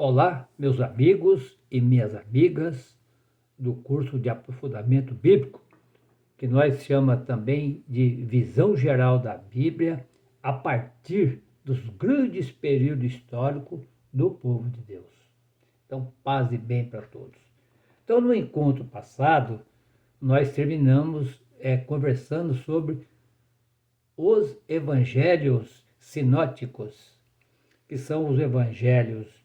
Olá, meus amigos e minhas amigas do curso de aprofundamento bíblico, que nós chamamos também de visão geral da Bíblia a partir dos grandes períodos históricos do povo de Deus. Então, paz e bem para todos. Então, no encontro passado, nós terminamos conversando sobre os evangelhos sinóticos, que são os evangelhos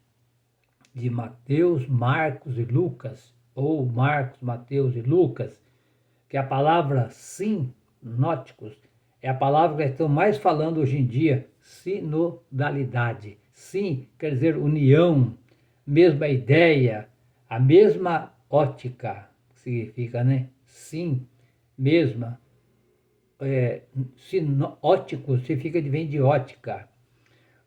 de Mateus, Marcos e Lucas, ou Marcos, Mateus e Lucas, que a palavra sinóticos é a palavra que estão mais falando hoje em dia, sinodalidade. Sim, quer dizer união, mesma ideia, a mesma ótica, significa, né? Sim, mesma. Ótico significa vem de ótica.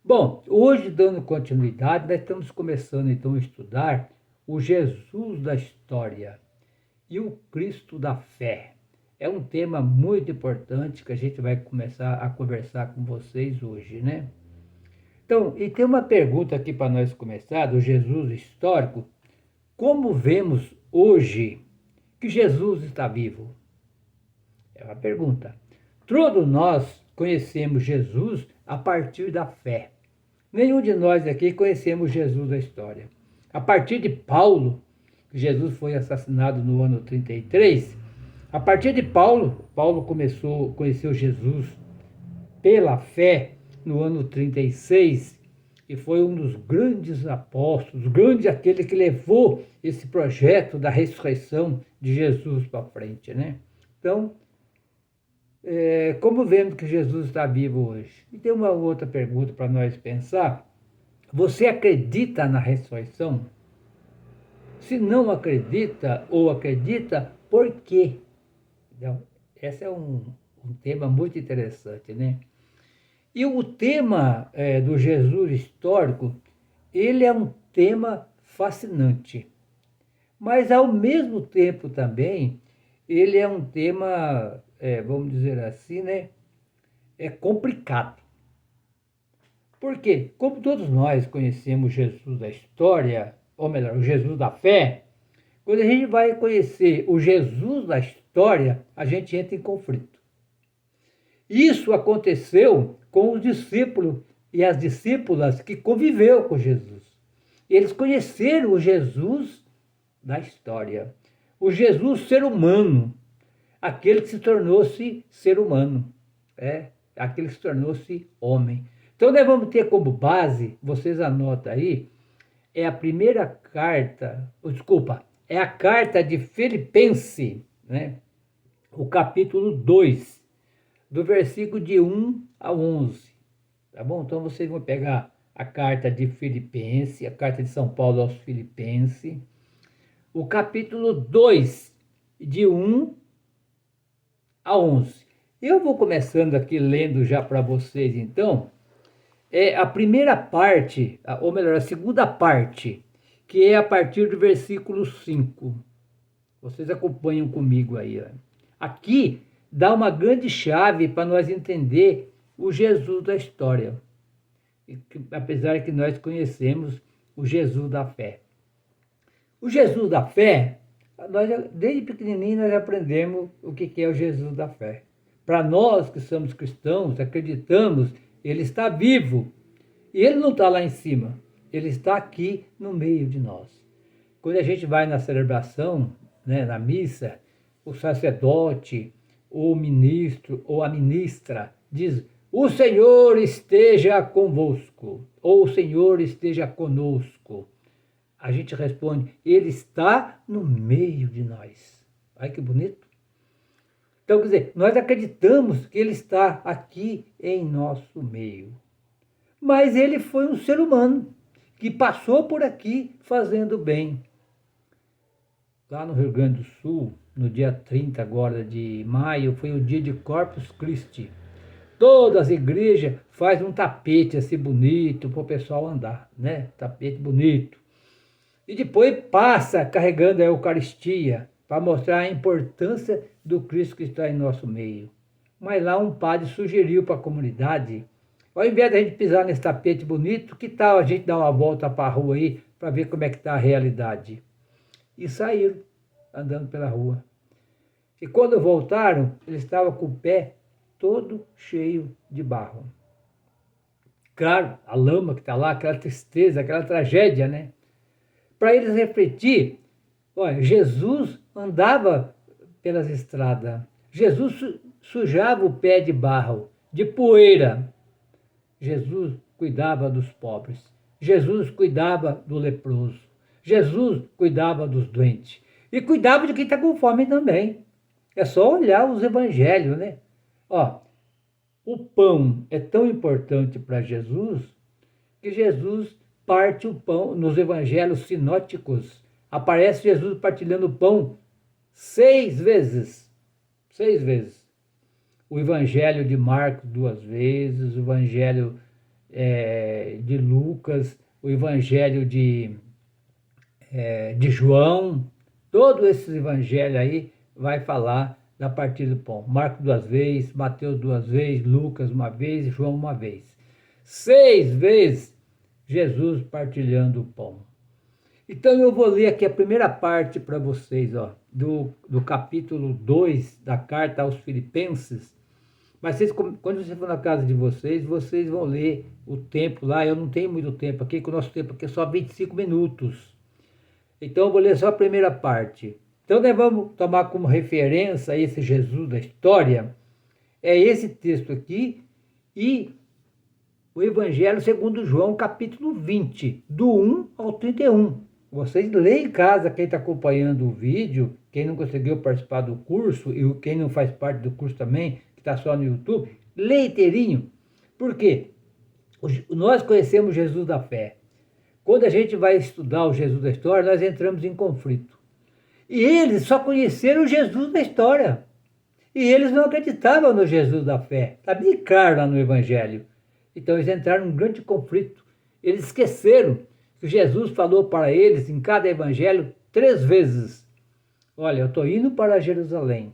Bom, hoje, dando continuidade, nós estamos começando então a estudar o Jesus da história e o Cristo da fé. É um tema muito importante que a gente vai começar a conversar com vocês hoje, né? Então, e tem uma pergunta aqui para nós começar, do Jesus histórico. Como vemos hoje que Jesus está vivo? É uma pergunta. Todos nós conhecemos Jesus a partir da fé. Nenhum de nós aqui conhecemos Jesus da história. A partir de Paulo, Jesus foi assassinado no ano 33, a partir de Paulo conheceu Jesus pela fé no ano 36 e foi um dos grandes apóstolos, aquele que levou esse projeto da ressurreição de Jesus para frente, né? Então, como vemos que Jesus está vivo hoje? E tem uma outra pergunta para nós pensar. Você acredita na ressurreição? Se não acredita ou acredita, por quê? Então, esse é um tema muito interessante, né? E o tema do Jesus histórico, ele é um tema fascinante. Mas, ao mesmo tempo também, ele é um tema, vamos dizer assim, né? É complicado. Por quê? Como todos nós conhecemos Jesus da história, ou melhor, o Jesus da fé, quando a gente vai conhecer o Jesus da história, a gente entra em conflito. Isso aconteceu com os discípulos e as discípulas que conviveu com Jesus. Eles conheceram o Jesus da história, o Jesus ser humano, aquele que se tornou-se ser humano, aquele que se tornou-se homem. Então nós vamos ter como base, vocês anotam aí, é a primeira carta, é a carta de Filipenses, né? O capítulo 2, do versículo de 1 a 11, tá bom? Então vocês vão pegar a carta de Filipenses, a carta de São Paulo aos Filipenses, o capítulo 2, de 1 a 11. Eu vou começando aqui lendo já para vocês, então, a primeira parte, ou melhor, a segunda parte, que é a partir do versículo 5. Vocês acompanham comigo aí. Ó. Aqui dá uma grande chave para nós entender o Jesus da história, apesar que nós conhecemos o Jesus da fé. O Jesus da fé, desde pequenininho nós aprendemos o que é o Jesus da fé. Para nós que somos cristãos, acreditamos, ele está vivo. E ele não está lá em cima, ele está aqui no meio de nós. Quando a gente vai na celebração, né, na missa, o sacerdote, ou o ministro, ou a ministra, diz: o Senhor esteja convosco, ou o Senhor esteja conosco. A gente responde: ele está no meio de nós. Olha que bonito. Então, quer dizer, nós acreditamos que ele está aqui em nosso meio. Mas ele foi um ser humano que passou por aqui fazendo bem. Lá no Rio Grande do Sul, no dia 30 agora de maio, foi o dia de Corpus Christi. Todas as igrejas fazem um tapete assim bonito para o pessoal andar, né? Tapete bonito. E depois passa carregando a Eucaristia para mostrar a importância do Cristo que está em nosso meio. Mas lá um padre sugeriu para a comunidade Ao invés de a gente pisar nesse tapete bonito, que tal a gente dar uma volta para a rua aí para ver como é que está a realidade? E saíram andando pela rua. E quando voltaram, eles estavam com o pé todo cheio de barro. Claro, a lama que está lá, aquela tristeza, aquela tragédia, né? Para eles refletir, olha, Jesus andava pelas estradas. Jesus sujava o pé de barro, de poeira. Jesus cuidava dos pobres. Jesus cuidava do leproso. Jesus cuidava dos doentes. E cuidava de quem está com fome também. É só olhar os evangelhos, né? Ó, o pão é tão importante para Jesus que Jesus parte o pão nos evangelhos sinóticos. Aparece Jesus partilhando o pão 6 vezes. 6 vezes. O evangelho de Marcos 2 vezes, o evangelho de Lucas, o evangelho de João. Todos esses evangelhos aí vai falar da partida do pão. Marcos 2 vezes, Mateus 2 vezes, Lucas uma vez, João uma vez. 6 vezes Jesus partilhando o pão. Então eu vou ler aqui a primeira parte para vocês, ó, do capítulo 2 da carta aos Filipenses. Mas vocês, quando você for na casa de vocês, vocês vão ler o tempo lá. Eu não tenho muito tempo aqui, que o nosso tempo aqui é só 25 minutos. Então eu vou ler só a primeira parte. Então nós vamos tomar como referência esse Jesus da história, é esse texto aqui e o Evangelho segundo João, capítulo 20, do 1 ao 31. Vocês leem em casa, quem está acompanhando o vídeo, quem não conseguiu participar do curso e quem não faz parte do curso também, que está só no YouTube, lê inteirinho. Por quê? Nós conhecemos Jesus da fé. Quando a gente vai estudar o Jesus da história, nós entramos em conflito. E eles só conheceram o Jesus da história. E eles não acreditavam no Jesus da fé. Está bem claro lá no Evangelho. Então eles entraram num grande conflito. Eles esqueceram que Jesus falou para eles em cada evangelho 3 vezes. Olha, eu estou indo para Jerusalém,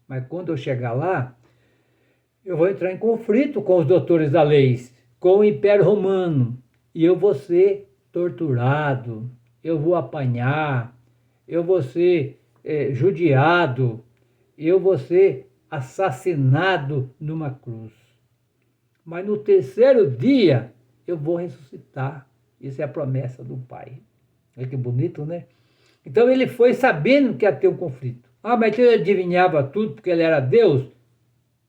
mas quando eu chegar lá, eu vou entrar em conflito com os doutores da lei, com o Império Romano, e eu vou ser torturado, eu vou apanhar, eu vou ser judiado, eu vou ser assassinado numa cruz. Mas no 3º dia eu vou ressuscitar. Isso é a promessa do Pai. Olha que bonito, né? Então ele foi sabendo que ia ter um conflito. Ah, mas ele adivinhava tudo porque ele era Deus?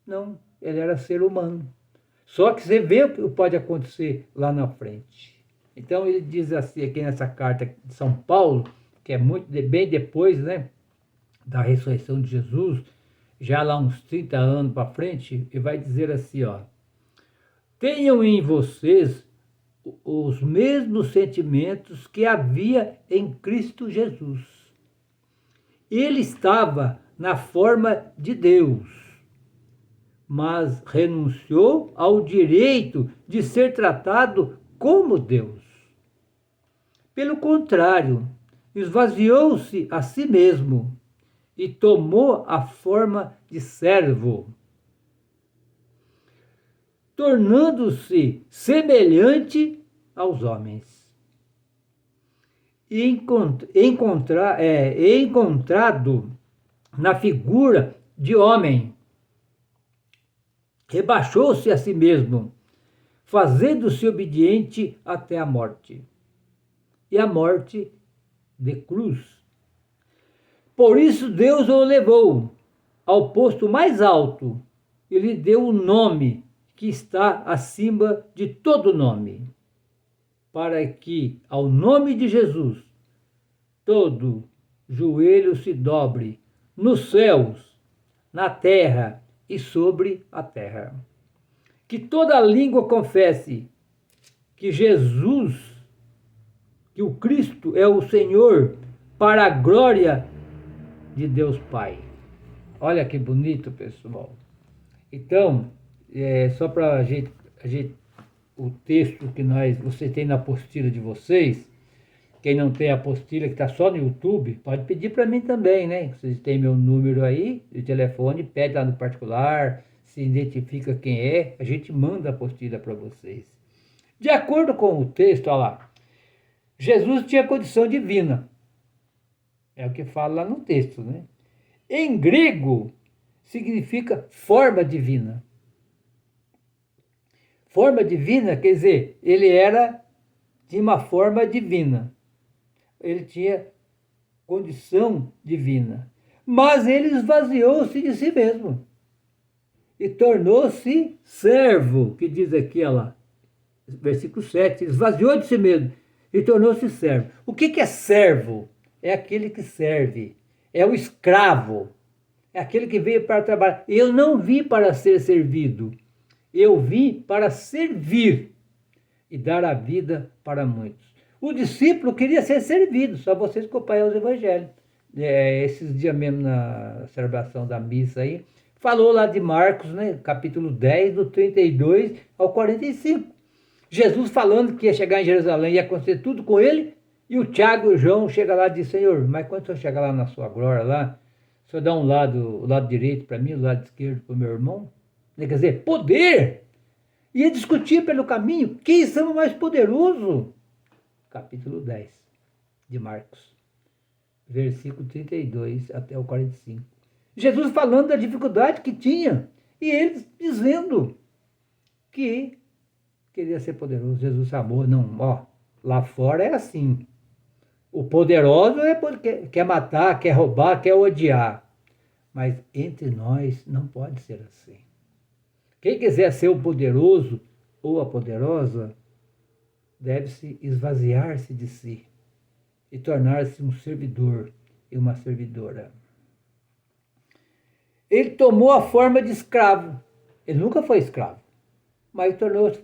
Não, ele era ser humano. Só que você vê o que pode acontecer lá na frente. Então ele diz assim aqui nessa carta de São Paulo, que é muito bem depois, né, da ressurreição de Jesus, já lá uns 30 anos para frente, e vai dizer assim, ó: tenham em vocês os mesmos sentimentos que havia em Cristo Jesus. Ele estava na forma de Deus, mas renunciou ao direito de ser tratado como Deus. Pelo contrário, esvaziou-se a si mesmo e tomou a forma de servo, tornando-se semelhante aos homens. E encontrado na figura de homem, rebaixou-se a si mesmo, fazendo-se obediente até a morte, e a morte de cruz. Por isso Deus o levou ao posto mais alto e lhe deu o nome que está acima de todo nome, para que, ao nome de Jesus, todo joelho se dobre, nos céus, na terra e sobre a terra. Que toda língua confesse que Jesus, que o Cristo é o Senhor, para a glória de Deus Pai. Olha que bonito, pessoal. Então, só para a gente, o texto que você tem na apostila de vocês, quem não tem a apostila, que está só no YouTube, pode pedir para mim também, né? Vocês têm meu número aí, de telefone, pede lá no particular, se identifica quem é, a gente manda a apostila para vocês. De acordo com o texto, olha lá, Jesus tinha condição divina. É o que fala lá no texto, né? Em grego, significa forma divina. Forma divina quer dizer, ele tinha uma forma divina. Ele tinha condição divina. Mas ele esvaziou-se de si mesmo. E tornou-se servo, que diz aqui, olha lá, versículo 7, esvaziou de si mesmo e tornou-se servo. O que é servo? É aquele que serve, é o escravo, é aquele que veio para trabalhar. Eu não vim para ser servido, eu vim para servir e dar a vida para muitos. O discípulo queria ser servido, só vocês acompanham os evangelhos. Esses dias mesmo na celebração da missa aí, falou lá de Marcos, né, capítulo 10, do 32 ao 45. Jesus falando que ia chegar em Jerusalém, ia acontecer tudo com ele, e o Tiago e o João chegam lá e dizem, Senhor, mas quando o Senhor chegar lá na sua glória, lá, o Senhor dá o lado direito para mim, o lado esquerdo para o meu irmão? Quer dizer, poder! Ia discutir pelo caminho, quem são mais poderoso? Capítulo 10 de Marcos, versículo 32 até o 45. Jesus falando da dificuldade que tinha, e eles dizendo que queria ser poderoso. Jesus amou, não, ó, lá fora é assim. O poderoso é porque quer matar, quer roubar, quer odiar. Mas entre nós não pode ser assim. Quem quiser ser o poderoso ou a poderosa, deve-se esvaziar-se de si e tornar-se um servidor e uma servidora. Ele tomou a forma de escravo. Ele nunca foi escravo, mas tornou-se,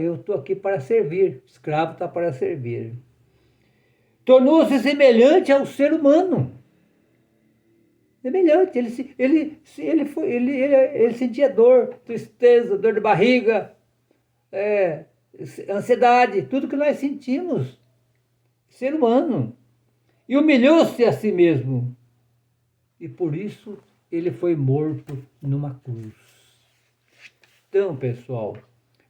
eu estou aqui para servir. Escravo está para servir. Tornou-se semelhante ao ser humano. Semelhante. Ele sentia dor, tristeza, dor de barriga, ansiedade, tudo que nós sentimos. Ser humano. E humilhou-se a si mesmo. E por isso ele foi morto numa cruz. Então, pessoal,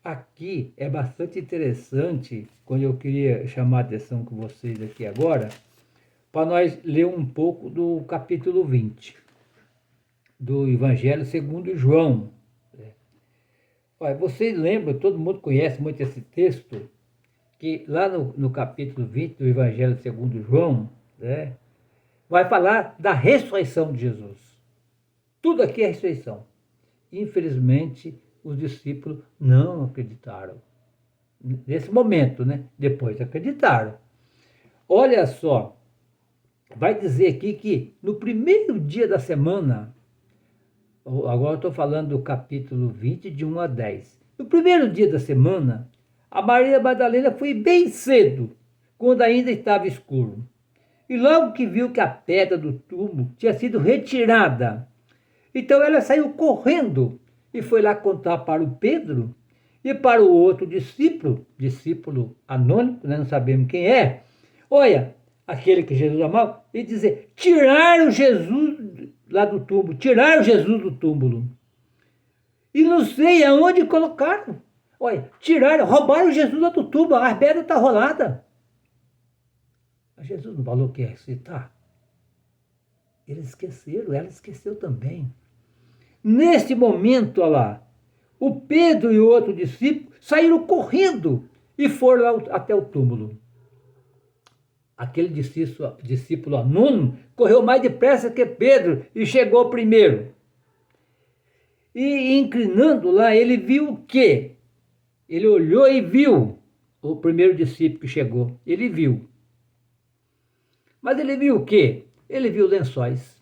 aqui é bastante interessante, quando eu queria chamar a atenção com vocês aqui agora, para nós ler um pouco do capítulo 20 do Evangelho segundo João. Olha, vocês lembram, todo mundo conhece muito esse texto, que lá no capítulo 20 do Evangelho segundo João, né, vai falar da ressurreição de Jesus. Tudo aqui é ressurreição. Infelizmente, os discípulos não acreditaram. Nesse momento, né? Depois acreditaram. Olha só, vai dizer aqui que no primeiro dia da semana, agora eu estou falando do capítulo 20, de 1 a 10. No primeiro dia da semana, a Maria Madalena foi bem cedo, quando ainda estava escuro. E logo que viu que a pedra do túmulo tinha sido retirada, então ela saiu correndo e foi lá contar para o Pedro e para o outro discípulo anônimo, né, não sabemos quem é, olha, aquele que Jesus amava, e dizer, tiraram Jesus lá do túmulo, tiraram Jesus do túmulo. E não sei aonde colocaram. Olha, tiraram, roubaram Jesus lá do túmulo, a pedra está rolada. Mas Jesus não falou que ia ressuscitar? Eles esqueceram, ela esqueceu também. Neste momento, olha lá, o Pedro e o outro discípulo saíram correndo e foram lá até o túmulo. Aquele discípulo anônimo correu mais depressa que Pedro e chegou primeiro. E inclinando lá, ele viu o quê? Ele olhou e viu o primeiro discípulo que chegou. Ele viu. Mas ele viu o quê? Ele viu lençóis.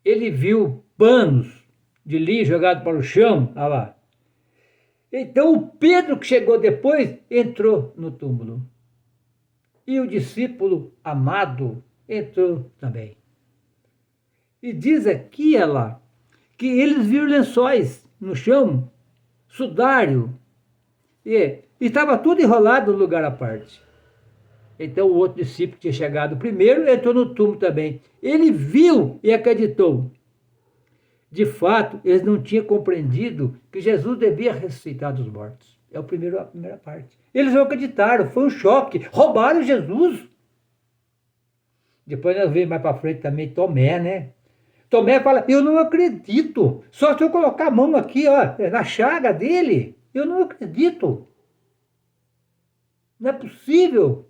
Ele viu panos de linho jogados para o chão. Olha lá. Então o Pedro que chegou depois entrou no túmulo. E o discípulo amado entrou também. E diz aqui, ela, que eles viram lençóis no chão, sudário, e estava tudo enrolado no lugar à parte. Então o outro discípulo que tinha chegado primeiro entrou no túmulo também. Ele viu e acreditou. De fato, eles não tinham compreendido que Jesus devia ressuscitar dos mortos. É a primeira parte. Eles não acreditaram, foi um choque. Roubaram Jesus. Depois nós vemos mais para frente também Tomé, né? Tomé fala, eu não acredito. Só se eu colocar a mão aqui, ó, na chaga dele, eu não acredito. Não é possível.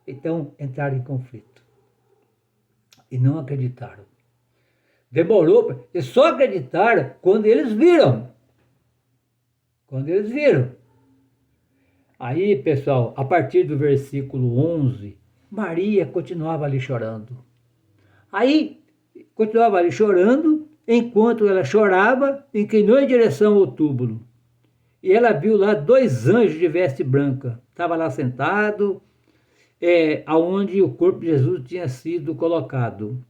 Então entraram em conflito. E não acreditaram. Demorou, eles só acreditaram quando eles viram. Quando eles viram. Aí, pessoal, a partir do versículo 11, Maria continuava ali chorando. Aí, continuava ali chorando, enquanto ela chorava, inclinou em direção ao túmulo. E ela viu lá 2 anjos de veste branca. Estava lá sentado, aonde o corpo de Jesus tinha sido colocado.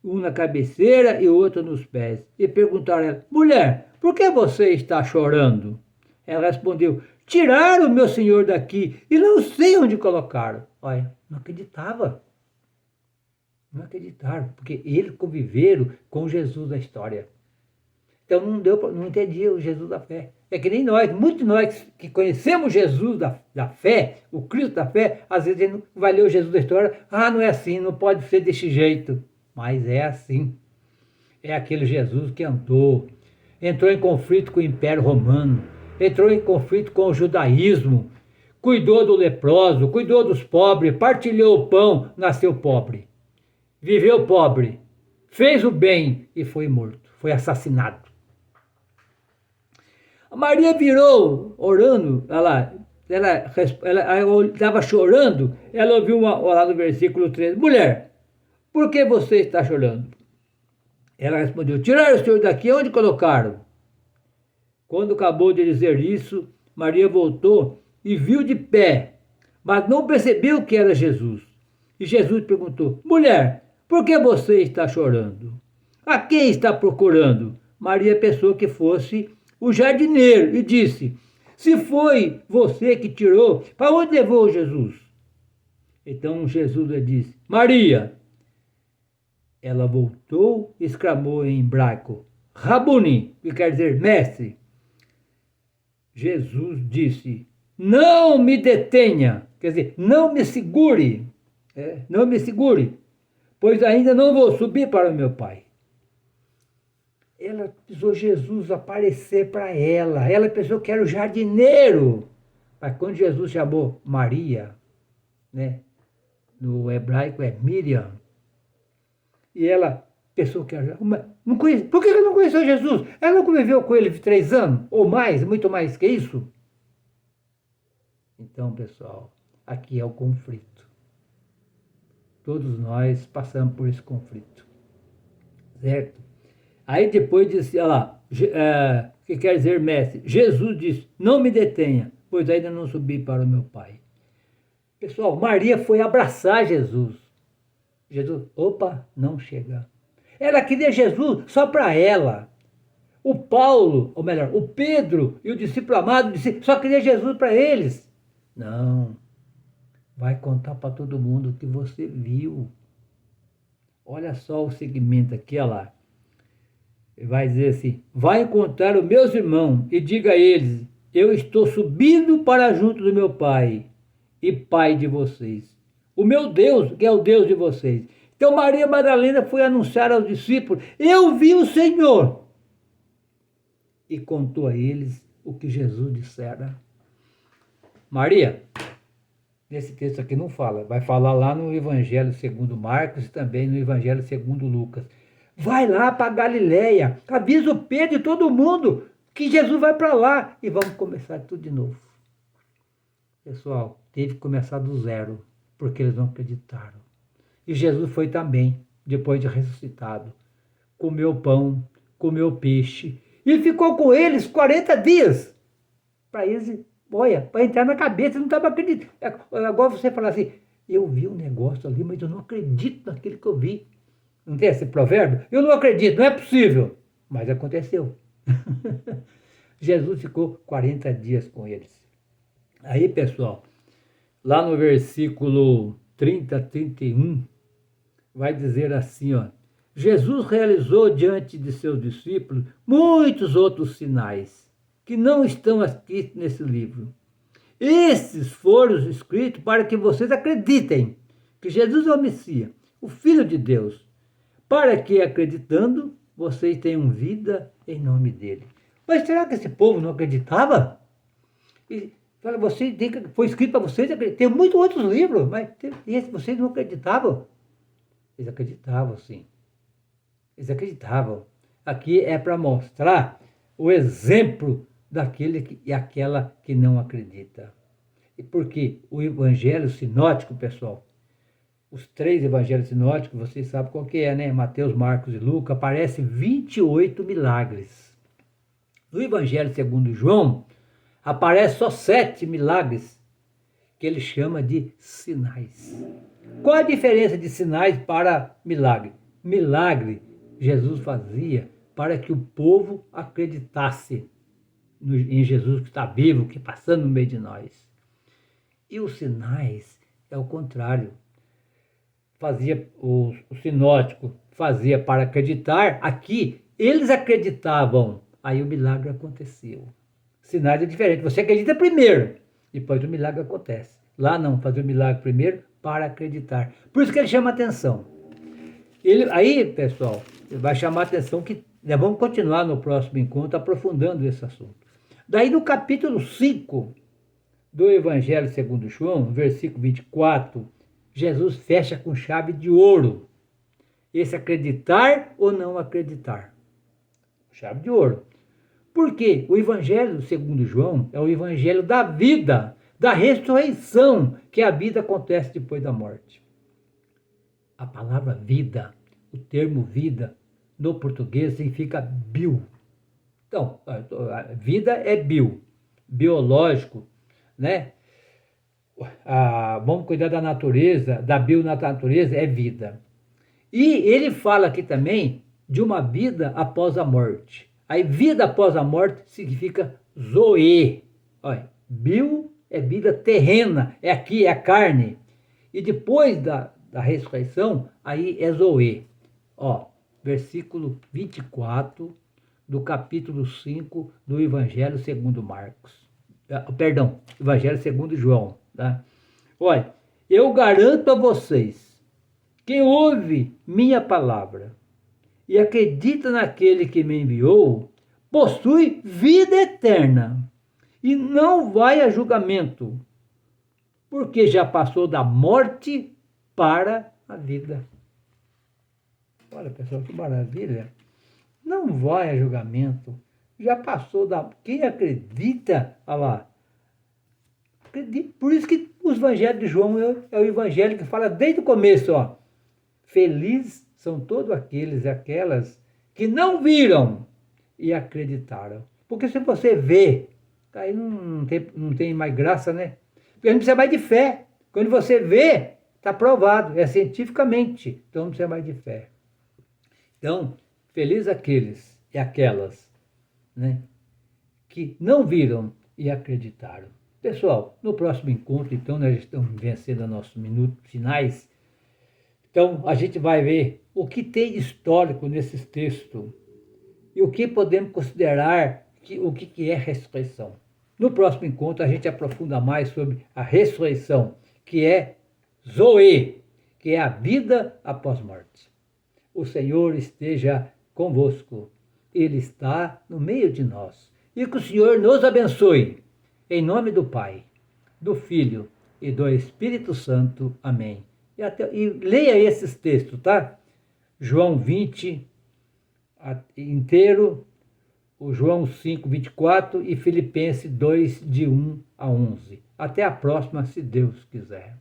Um na cabeceira e o outro nos pés. E perguntaram a ela, mulher, por que você está chorando? Ela respondeu, tiraram o meu senhor daqui e não sei onde colocaram. Olha, não acreditava. Não acreditaram, porque eles conviveram com Jesus da história. Então não entendia o Jesus da fé. É que nem nós, muitos de nós que conhecemos Jesus da fé, o Cristo da fé, às vezes a gente não vai ler o Jesus da história, não é assim, não pode ser desse jeito. Mas é assim. É aquele Jesus que entrou em conflito com o Império Romano, entrou em conflito com o judaísmo, cuidou do leproso, cuidou dos pobres, partilhou o pão, nasceu pobre. Viveu pobre, fez o bem e foi morto, foi assassinado. A Maria virou, orando, ela estava chorando, ela ouviu lá no versículo 13, mulher, por que você está chorando? Ela respondeu, tiraram o senhor daqui, onde colocaram? Quando acabou de dizer isso, Maria voltou e viu de pé, mas não percebeu que era Jesus. E Jesus perguntou, mulher, por que você está chorando? A quem está procurando? Maria pensou que fosse o jardineiro e disse, se foi você que tirou, para onde levou Jesus? Então Jesus lhe disse, Maria. Ela voltou e exclamou em hebraico, Rabuni, que quer dizer mestre. Jesus disse, não me detenha, quer dizer, não me segure, não me segure, pois ainda não vou subir para o meu Pai. Ela precisou Jesus aparecer para ela. Ela pensou que era o jardineiro. Mas quando Jesus chamou Maria, né, no hebraico é Miriam, e ela pensou que era... Não conhece, por que ela não conheceu Jesus? Ela não conviveu com ele 3 anos, ou mais, muito mais que isso? Então, pessoal, aqui é o conflito. Todos nós passamos por esse conflito. Certo? Aí depois disse, olha lá, que quer dizer mestre, Jesus disse, não me detenha, pois ainda não subi para o meu Pai. Pessoal, Maria foi abraçar Jesus. Jesus, opa, não chega. Ela queria Jesus só para ela. O Paulo, ou melhor, o Pedro e o discípulo amado só queria Jesus para eles. Não, vai contar para todo mundo o que você viu. Olha só o segmento aqui, olha lá. Vai dizer assim, vai encontrar os meus irmãos e diga a eles, eu estou subindo para junto do meu Pai e Pai de vocês. O meu Deus, que é o Deus de vocês. Então Maria Madalena foi anunciar aos discípulos, eu vi o Senhor. E contou a eles o que Jesus dissera. Maria, nesse texto aqui não fala, vai falar lá no Evangelho segundo Marcos e também no Evangelho segundo Lucas. Vai lá para Galileia, avisa o Pedro e todo mundo que Jesus vai para lá e vamos começar tudo de novo. Pessoal, teve que começar do zero, porque eles não acreditaram. E Jesus foi também, depois de ressuscitado. Comeu pão, comeu peixe e ficou com eles 40 dias. Para eles, olha, para entrar na cabeça, não estava acreditando. Agora você fala assim, eu vi um negócio ali, mas eu não acredito naquilo que eu vi. Não tem esse provérbio? Eu não acredito, não é possível. Mas aconteceu. Jesus ficou 40 dias com eles. Aí, pessoal, lá no versículo 30, 31, vai dizer assim, ó. Jesus realizou diante de seus discípulos muitos outros sinais que não estão aqui nesse livro. Esses foram escritos para que vocês acreditem que Jesus é o Messias, o Filho de Deus, para que, acreditando, vocês tenham vida em nome dele. Mas será que esse povo não acreditava? E fala, foi escrito para vocês acreditar. Tem muitos outros livros, mas vocês não acreditavam? Eles acreditavam, sim. Eles acreditavam. Aqui é para mostrar o exemplo daquele e aquela que não acredita. E porque o evangelho sinótico, pessoal, os 3 evangelhos sinóticos, vocês sabem qual que é, né? Mateus, Marcos e Lucas, aparecem 28 milagres. No evangelho segundo João, aparece só 7 milagres, que ele chama de sinais. Qual a diferença de sinais para milagre? Milagre Jesus fazia para que o povo acreditasse em Jesus que está vivo, que passando no meio de nós. E os sinais é o contrário. O sinótico fazia para acreditar, aqui eles acreditavam, aí o milagre aconteceu. Sinais é diferente, você acredita primeiro, depois o milagre acontece. Lá não, fazer o milagre primeiro para acreditar. Por isso que ele chama atenção. Aí, pessoal, vai chamar atenção que nós vamos continuar no próximo encontro aprofundando esse assunto. Daí no capítulo 5 do Evangelho segundo João, versículo 24, Jesus fecha com chave de ouro. Esse acreditar ou não acreditar. Chave de ouro. Porque o Evangelho segundo João é o Evangelho da vida, da ressurreição, que a vida acontece depois da morte. A palavra vida, o termo vida, no português significa bio. Então, a vida é bio, biológico, né? Vamos cuidar da natureza, da bionatureza é vida. E ele fala aqui também de uma vida após a morte. Aí, vida após a morte significa zoe. Olha, bio é vida terrena, é aqui, é a carne. E depois da ressurreição, aí é zoe. Ó, versículo 24 do capítulo 5 do Evangelho segundo Marcos. Perdão, Evangelho segundo João. Tá? Olha, eu garanto a vocês, quem ouve minha palavra e acredita naquele que me enviou, possui vida eterna e não vai a julgamento, porque já passou da morte para a vida. Olha, pessoal, que maravilha. Não vai a julgamento, já passou da... Quem acredita, olha lá, por isso que o Evangelho de João é o Evangelho que fala desde o começo, ó. Felizes são todos aqueles e aquelas que não viram e acreditaram. Porque se você vê, aí não tem mais graça, né? Porque a gente precisa mais de fé. Quando você vê, está provado, é cientificamente. Então não precisa mais de fé. Então, felizes aqueles e aquelas, né, que não viram e acreditaram. Pessoal, no próximo encontro, então, nós estamos vencendo nossos minutos finais. Então, a gente vai ver o que tem de histórico nesses textos e o que podemos considerar o que é ressurreição. No próximo encontro, a gente aprofunda mais sobre a ressurreição, que é Zoe, que é a vida após morte. O Senhor esteja convosco. Ele está no meio de nós. E que o Senhor nos abençoe. Em nome do Pai, do Filho e do Espírito Santo. Amém. E leia esses textos, tá? João 20 inteiro, o João 5, 24 e Filipenses 2, de 1 a 11. Até a próxima, se Deus quiser.